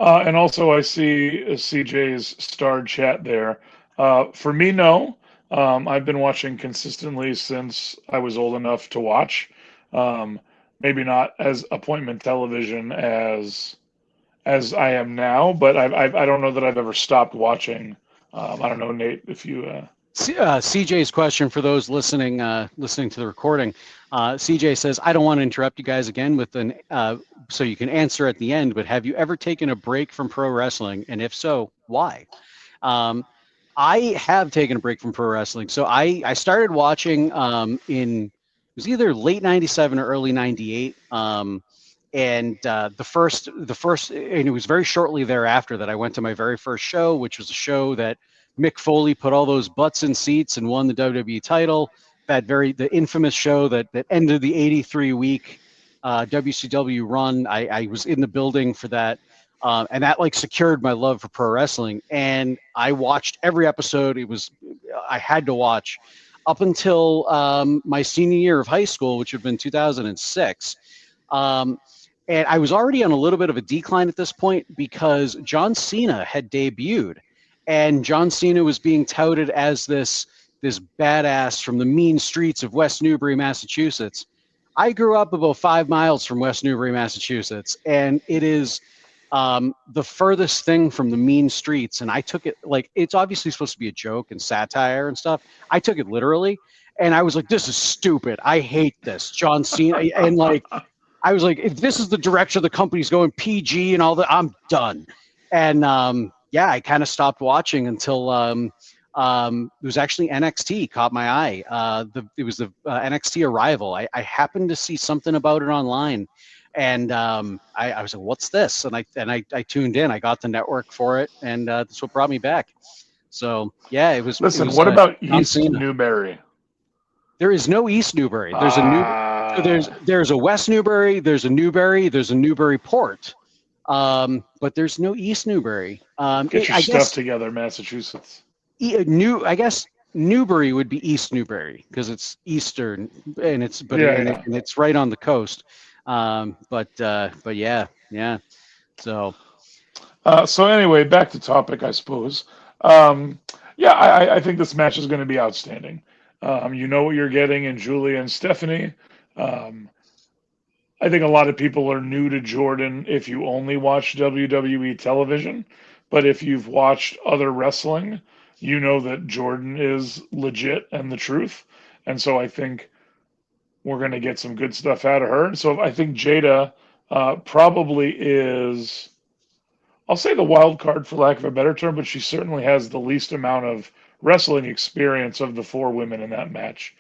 And also, I see CJ's starred chat there. For me, no. I've been watching consistently since I was old enough to watch. Um, Maybe not as appointment television as I am now, but I don't know that I've ever stopped watching. I don't know, Nate, if you. CJ's question for those listening to the recording. CJ says, "I don't want to interrupt you guys again with an so you can answer at the end, but have you ever taken a break from pro wrestling, and if so, why?" Um, I have taken a break from pro wrestling. So I started watching in, it was either late '97 or early '98. And the first, and it was very shortly thereafter that I went to my very first show, which was a show that Mick Foley put all those butts in seats and won the WWE title. The infamous show that ended the 83-week WCW run. I was in the building for that. And that like secured my love for pro wrestling. And I watched every episode. I had to watch up until my senior year of high school, which would have been 2006. And I was already on a little bit of a decline at this point because John Cena had debuted, and John Cena was being touted as this badass from the mean streets of West Newbury, Massachusetts. I grew up about 5 miles from West Newbury, Massachusetts, and it is the furthest thing from the mean streets. And I took it like it's obviously supposed to be a joke and satire and stuff. I took it literally, and I was like, "This is stupid. I hate this, John Cena." And like, I was like, if this is the direction the company's going, PG and all that, I'm done. And yeah, I kind of stopped watching until it was actually NXT caught my eye. It was the NXT Arrival. I happened to see something about it online, and I was like, "What's this?" And I tuned in. I got the network for it, and that's what brought me back. So yeah, it was. Listen, It was, what about John East Cena. Newbury? There is no East Newbury. There's a new. There's a West Newbury. There's a Newbury. There's a Newburyport. But there's no East Newbury. Get your I stuff guess together, Massachusetts. I guess Newbury would be East Newbury because it's eastern and it's right on the coast. But yeah. So So anyway, back to topic, I suppose. Yeah, I think this match is going to be outstanding. You know what you're getting in Julia and Stephanie. Um, I think a lot of people are new to Jordan if you only watch WWE television, but if you've watched other wrestling, you know that Jordan is legit and the truth. And so I think we're going to get some good stuff out of her. And so I think Jada probably is, I'll say the wild card for lack of a better term, but she certainly has the least amount of wrestling experience of the four women in that match.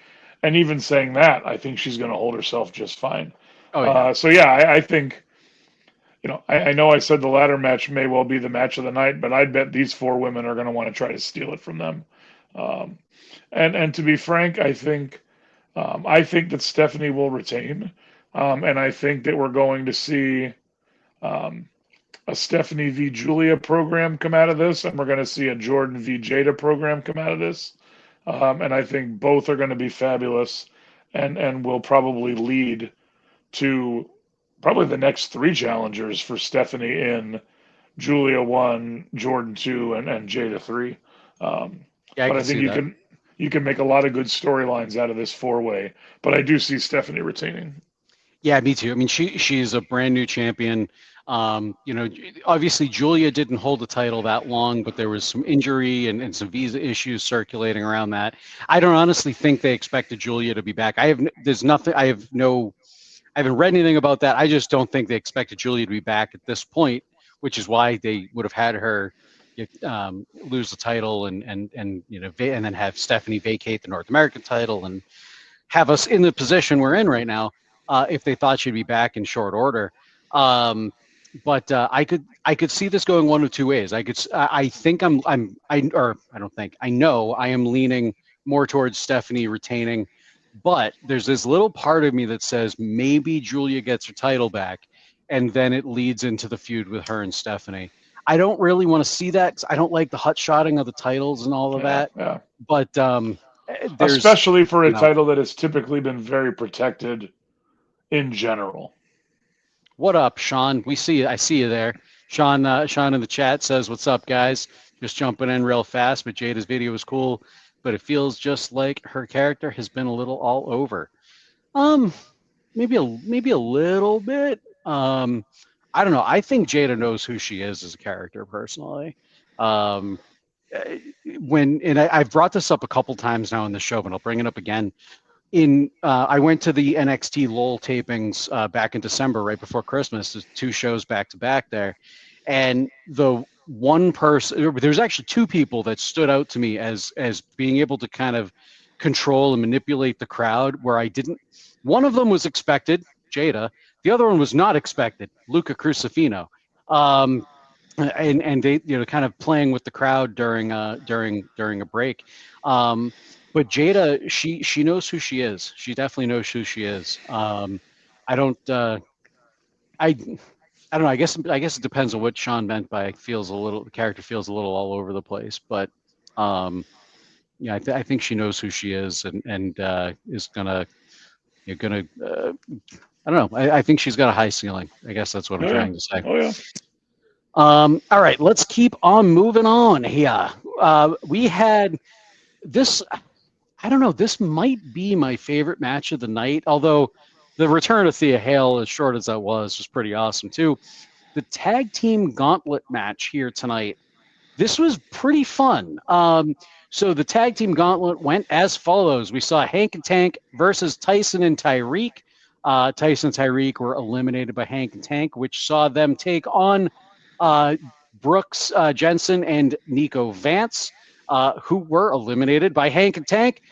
And even saying that, I think she's going to hold herself just fine. oh yeah. So yeah, I think, I know I said the ladder match may well be the match of the night, but I bet these four women are going to want to try to steal it from them. Um, and to be frank, I think that Stephanie will retain, and I think that we're going to see um, a Stephanie v Julia program come out of this, and we're going to see a Jordan v Jada program come out of this. And I think both are going to be fabulous, and will probably lead to probably the next three challengers for Stephanie in Julia 1, Jordan 2, and Jada 3. Yeah, But I think see that. you can make a lot of good storylines out of this four-way. But I do see Stephanie retaining. Yeah, me too. I mean, she's a brand new champion. Obviously Julia didn't hold the title that long, but there was some injury and some visa issues circulating around that. I don't honestly think they expected Julia to be back. There's nothing. I haven't read anything about that. I just don't think they expected Julia to be back at this point, which is why they would have had her lose the title and then have Stephanie vacate the North American title and have us in the position we're in right now. If they thought she'd be back in short order. But I could see this going one of two ways. I know I am leaning more towards Stephanie retaining, but there's this little part of me that says maybe Julia gets her title back, and then it leads into the feud with her and Stephanie. I don't really want to see that 'cause I don't like the hut shotting of the titles and all of that. Yeah. But Especially for a title that has typically been very protected in general. What up, Sean? I see you there. Sean in the chat says, "What's up, guys? Just jumping in real fast, but Jada's video was cool, but it feels just like her character has been a little all over." Um, maybe a little bit. I don't know. I think Jada knows who she is as a character personally. Um, I've brought this up a couple times now in the show, but I'll bring it up again. I went to the NXT LOL tapings back in December, right before Christmas. There's 2 shows back to back there, and the one person, there's actually 2 people that stood out to me as being able to kind of control and manipulate the crowd. Where I didn't. One of them was expected, Jada. The other one was not expected, Luca Crucifino. Um, and they kind of playing with the crowd during a break. But Jada, she knows who she is. She definitely knows who she is. I don't I I don't know. I guess it depends on what Sean meant by the character feels a little all over the place. But yeah, I think she knows who she is and is gonna you're gonna I don't know. I think she's got a high ceiling. I guess that's what I'm trying to say. Oh yeah. All right, let's keep on moving on here. We had this. I don't know. This might be my favorite match of the night, although the return of Thea Hale, as short as that was pretty awesome too. The tag team gauntlet match here tonight. This was pretty fun. So the tag team gauntlet went as follows. We saw Hank and Tank versus Tyson and Tyreek. Tyson and Tyreek were eliminated by Hank and Tank, which saw them take on Brooks Jensen and Nico Vance, who were eliminated by Hank and Tank.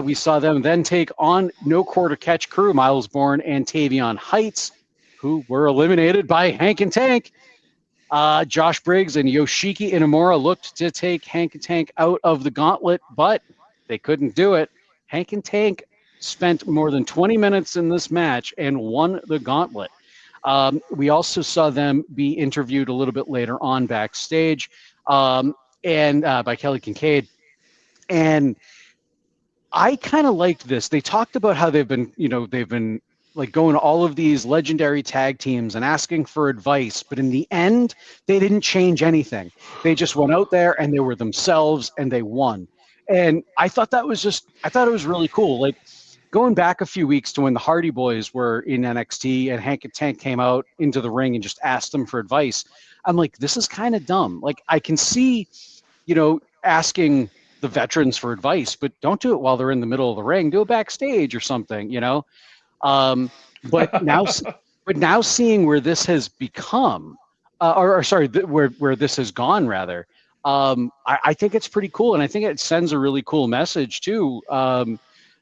We saw them then take on No Quarter Catch crew, Miles Bourne and Tavion Heights, who were eliminated by Hank and Tank. Josh Briggs and Yoshiki Inamura looked to take Hank and Tank out of the gauntlet, but they couldn't do it. Hank and Tank spent more than 20 minutes in this match and won the gauntlet. We also saw them be interviewed a little bit later on backstage, and by Kelly Kincaid. And I kind of liked this. They talked about how they've been like going to all of these legendary tag teams and asking for advice, but in the end, they didn't change anything. They just went out there and they were themselves and they won. And I thought it was really cool. Like going back a few weeks to when the Hardy Boys were in NXT and Hank and Tank came out into the ring and just asked them for advice. I'm like, this is kind of dumb. Like I can see, asking the veterans for advice, but don't do it while they're in the middle of the ring. Do it backstage or something, But now seeing where this has become, where this has gone rather, I think it's pretty cool, and I think it sends a really cool message too.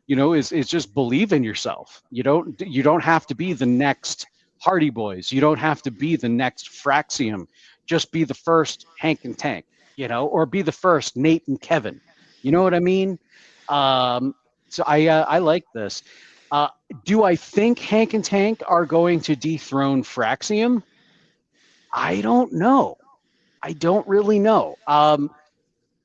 Is just believe in yourself. You don't have to be the next Hardy Boys. You don't have to be the next Fraxium. Just be the first Hank and Tank, or be the first Nate and Kevin. You know what I mean? So I like this. Do I think Hank and Tank are going to dethrone Fraxium? I don't know. I don't really know.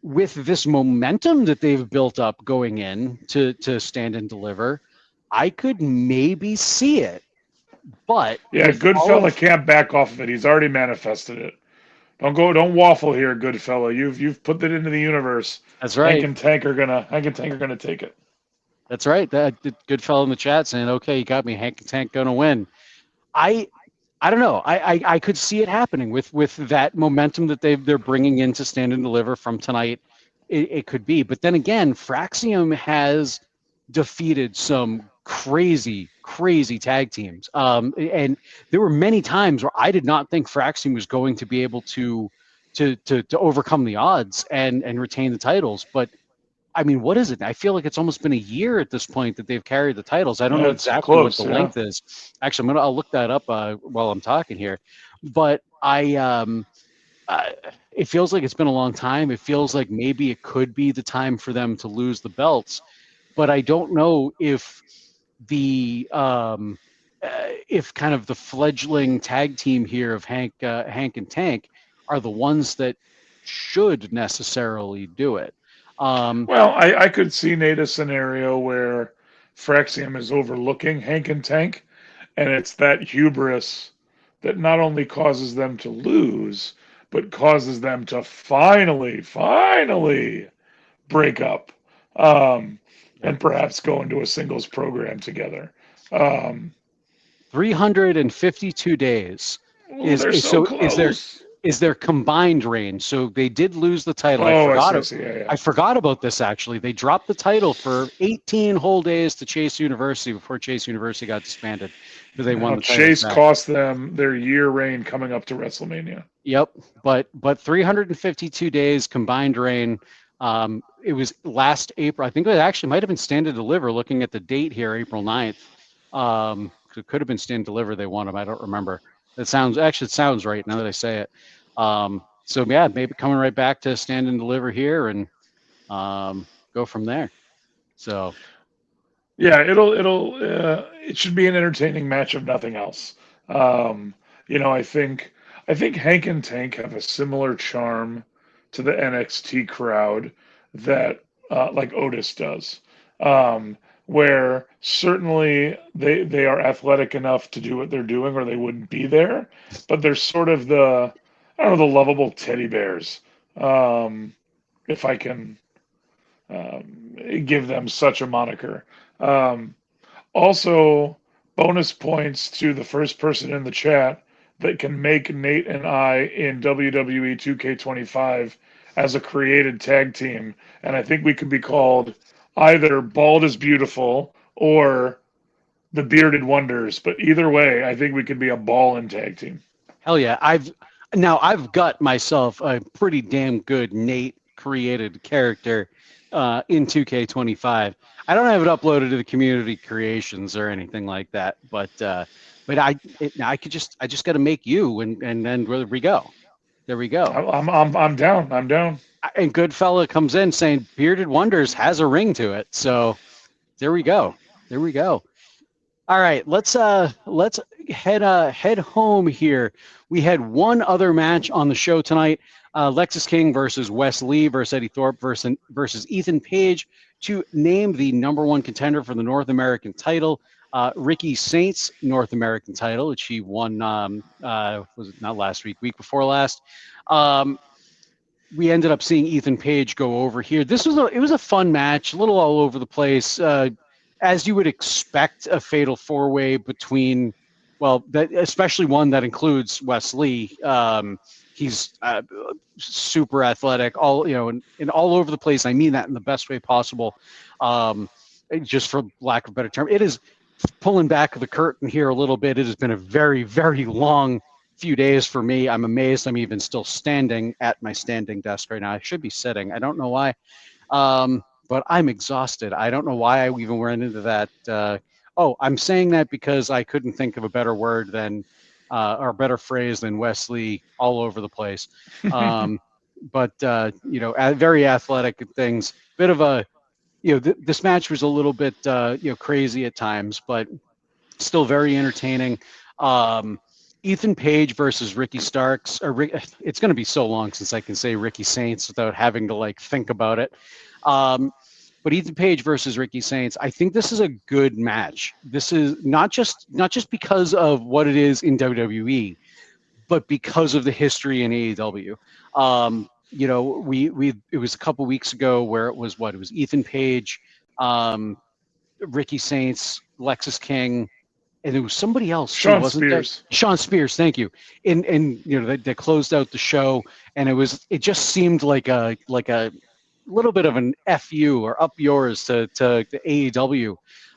With this momentum that they've built up going in to Stand and Deliver, I could maybe see it. But yeah, Goodfella can't back off of it. He's already manifested it. Don't waffle here, Goodfella. You've put that into the universe. That's right. Hank and Tank are gonna take it. That's right. That Goodfella in the chat saying, "Okay, you got me. Hank and Tank gonna win." I don't know. I could see it happening with that momentum that they're bringing in to Stand and Deliver from tonight. It could be, but then again, Fraxium has defeated some crazy tag teams. And there were many times where I did not think Fraxium was going to be able to overcome the odds and retain the titles. But I mean, what is it? I feel like it's almost been a year at this point that they've carried the titles. I don't know exactly what the length is. Actually, I'll look that up while I'm talking here. But it feels like it's been a long time. It feels like maybe it could be the time for them to lose the belts. But I don't know if if kind of the fledgling tag team here of Hank and Tank are the ones that should necessarily do it. Well, I could see, Nate, a scenario where Fraxium is overlooking Hank and Tank, and it's that hubris that not only causes them to lose, but causes them to finally break up, Yep. and perhaps go into a singles program together. Um, 352 days oh, they're so so close. is their combined reign. So they did lose the title. Oh, I see. I see. Yeah, yeah. I forgot about this actually. They dropped the title for 18 whole days to Chase University before Chase University got disbanded because they won Now the titles Chase back. cost them their year reign coming up to WrestleMania. Yep, but 352 days combined reign. It was last April. I think it actually might have been Stand and Deliver. Looking at the date here, April 9th. It could have been Stand and Deliver. They won them. I don't remember. It sounds right now that I say it. So yeah, maybe coming right back to Stand and Deliver here and go from there. So Yeah, it should be an entertaining match if nothing else. Um, I think Hank and Tank have a similar charm to the NXT crowd that like Otis does. Where certainly they are athletic enough to do what they're doing or they wouldn't be there, but they're sort of the, I don't know, the lovable teddy bears. Um, if I can give them such a moniker. Um, Also, bonus points to the first person in the chat that can make Nate and I in WWE 2K25 as a created tag team. And I think we could be called either Bald is Beautiful or the Bearded Wonders. But either way, I think we could be a ball-in tag team. hell yeah, I've got myself a pretty damn good Nate created character in 2K25. I don't have it uploaded to the community creations or anything like that, but I just got to make you and then there we go. There we go. I'm down. I'm down. And Goodfella comes in saying Bearded Wonders has a ring to it. So there we go. There we go. All right, let's head home here. We had one other match on the show tonight: Lexus King versus Wes Lee versus Eddie Thorpe versus Ethan Page to name the number one contender for the North American title. Ricky Saints North American title, which he won. Was it not last week? Week before last. We ended up seeing Ethan Page go over here. It was a fun match, a little all over the place. As you would expect, a fatal four-way between, well, especially one that includes Wes Lee. He's super athletic, and all over the place. I mean that in the best way possible. Just for lack of a better term, it is pulling back the curtain here a little bit. It has been a very, very long few days for me. I'm amazed I'm even still standing at my standing desk right now. I should be sitting. I don't know why. But I'm exhausted. I don't know why I even went into that. I'm saying that because I couldn't think of a better word than, or a better phrase than Wes Lee all over the place. But very athletic things. Bit of a, this match was a little bit, crazy at times, but still very entertaining. Ethan Page versus Ricky Starks, it's going to be so long since I can say Ricky Saints without having to think about it. But Ethan Page versus Ricky Saints, I think this is a good match. This is not just because of what it is in WWE, but because of the history in AEW. It was a couple weeks ago where it was Ethan Page, Ricky Saints, Lexus King, and there was somebody else too, Sean wasn't Spears. there? Sean Spears, thank you. And they closed out the show, and it just seemed like a little bit of an FU or up yours to AEW.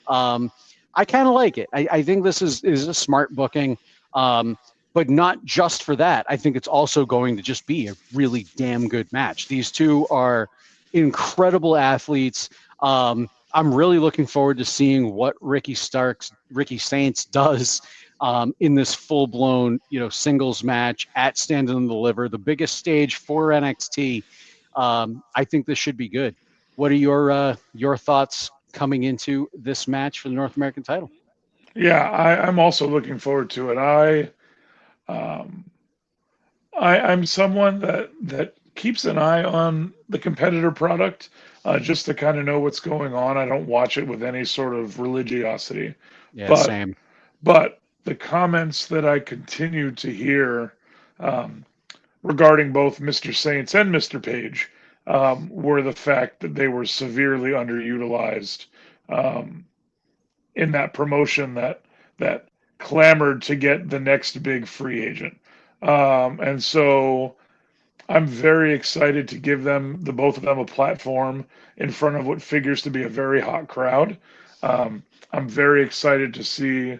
I kind of like it. I think this is a smart booking, but not just for that. I think it's also going to just be a really damn good match. These two are incredible athletes. I'm really looking forward to seeing what Ricky Saints does in this full-blown, singles match at Stand and Deliver, the biggest stage for NXT. I think this should be good. What are your thoughts coming into this match for the North American title? Yeah, I'm also looking forward to it. Um, I'm someone that keeps an eye on the competitor product, just to kind of know what's going on. I don't watch it with any sort of religiosity, Yeah, but same. but the comments that I continued to hear regarding both Mr. Saints and Mr. Page were the fact that they were severely underutilized in that promotion that clamored to get the next big free agent. And so I'm very excited to give them, the both of them, a platform in front of what figures to be a very hot crowd. I'm very excited to see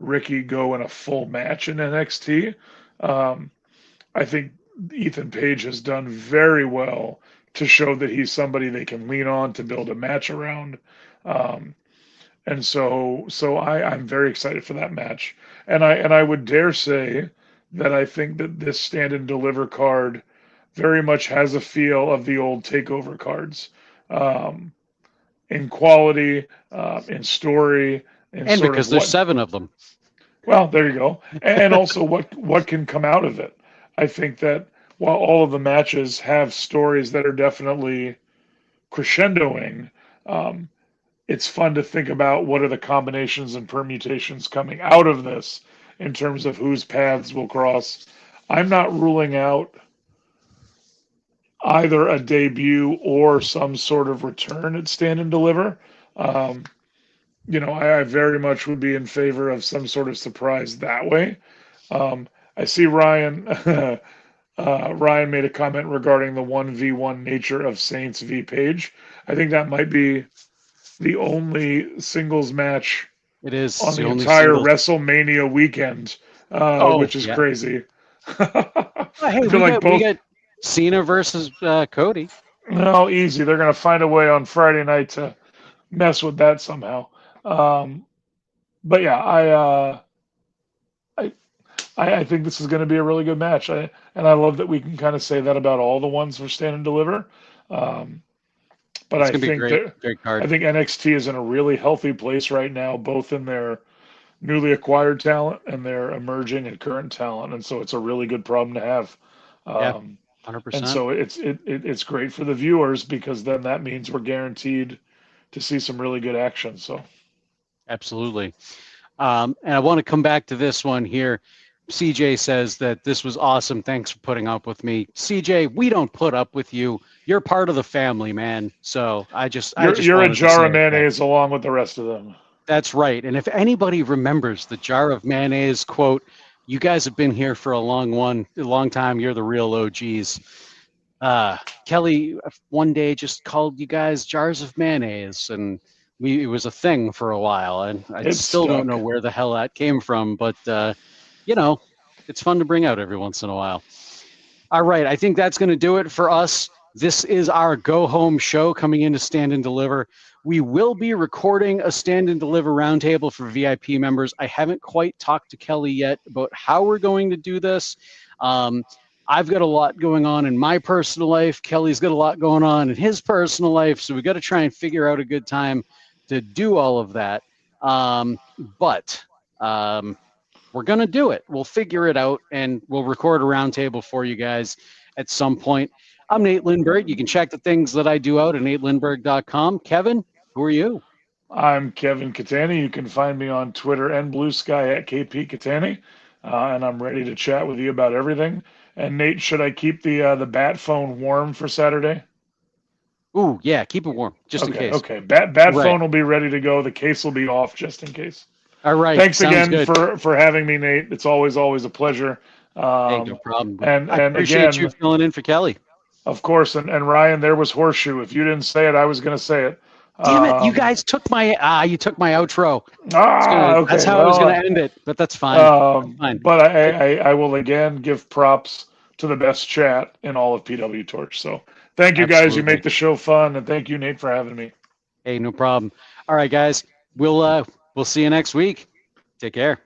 Ricky go in a full match in NXT. I think Ethan Page has done very well to show that he's somebody they can lean on to build a match around. And so I'm very excited for that match. And I would dare say that I think that this Stand and Deliver card very much has a feel of the old takeover cards, in quality, in story, and sort because of there's 7 of them. Well, there you go. And also what can come out of it. I think that while all of the matches have stories that are definitely crescendoing, it's fun to think about what are the combinations and permutations coming out of this in terms of whose paths will cross. I'm not ruling out either a debut or some sort of return at Stand and Deliver. I very much would be in favor of some sort of surprise that way. I see Ryan. Ryan made a comment regarding the 1v1 nature of Saints v Page. I think that might be the only singles match It is on the only entire singles. WrestleMania weekend, which is crazy. Hey, we got Cena versus Cody. No, easy. They're going to find a way on Friday night to mess with that somehow. But yeah, I think this is going to be a really good match. And I love that we can kind of say that about all the ones for Stand and Deliver. But I think great card. I think NXT is in a really healthy place right now, both in their newly acquired talent and their emerging and current talent, and so it's a really good problem to have. Yeah, 100%. And so it's great for the viewers because then that means we're guaranteed to see some really good action. So absolutely. And I want to come back to this one here. CJ says that this was awesome. Thanks for putting up with me. CJ, we don't put up with you. You're part of the family, man. So you're a jar of mayonnaise along with the rest of them. That's right. And if anybody remembers the jar of mayonnaise quote, you guys have been here for a long time. You're the real OGs. Kelly one day just called you guys jars of mayonnaise, and it was a thing for a while. And I still don't know where the hell that came from, but it's fun to bring out every once in a while. All right, I think that's going to do it for us. This is our go-home show coming into Stand and Deliver. We will be recording a Stand and Deliver roundtable for VIP members. I haven't quite talked to Kelly yet about how we're going to do this. I've got a lot going on in my personal life. Kelly's got a lot going on in his personal life, so we've got to try and figure out a good time to do all of that. But we're going to do it. We'll figure it out, and we'll record a roundtable for you guys at some point. I'm Nate Lindberg. You can check the things that I do out at natelindberg.com. Kevin, who are you? I'm Kevin Cattani. You can find me on Twitter and Blue Sky at KP Cattani, and I'm ready to chat with you about everything. And Nate, should I keep the bat phone warm for Saturday? Ooh, yeah, keep it warm, just in case. Okay, bat phone will be ready to go. The case will be off just in case. All right. Thanks again for having me, Nate. It's always a pleasure. Hey, no problem. And I appreciate you filling in for Kelly. Of course, and Ryan, there was horseshoe. If you didn't say it, I was going to say it. Damn it! You guys took my outro. Okay. That's how I was going to end it, but that's fine. Fine. But I will again give props to the best chat in all of PWTorch. So thank you guys. You make the show fun, and thank you, Nate, for having me. Hey, no problem. All right, guys. We'll see you next week. Take care.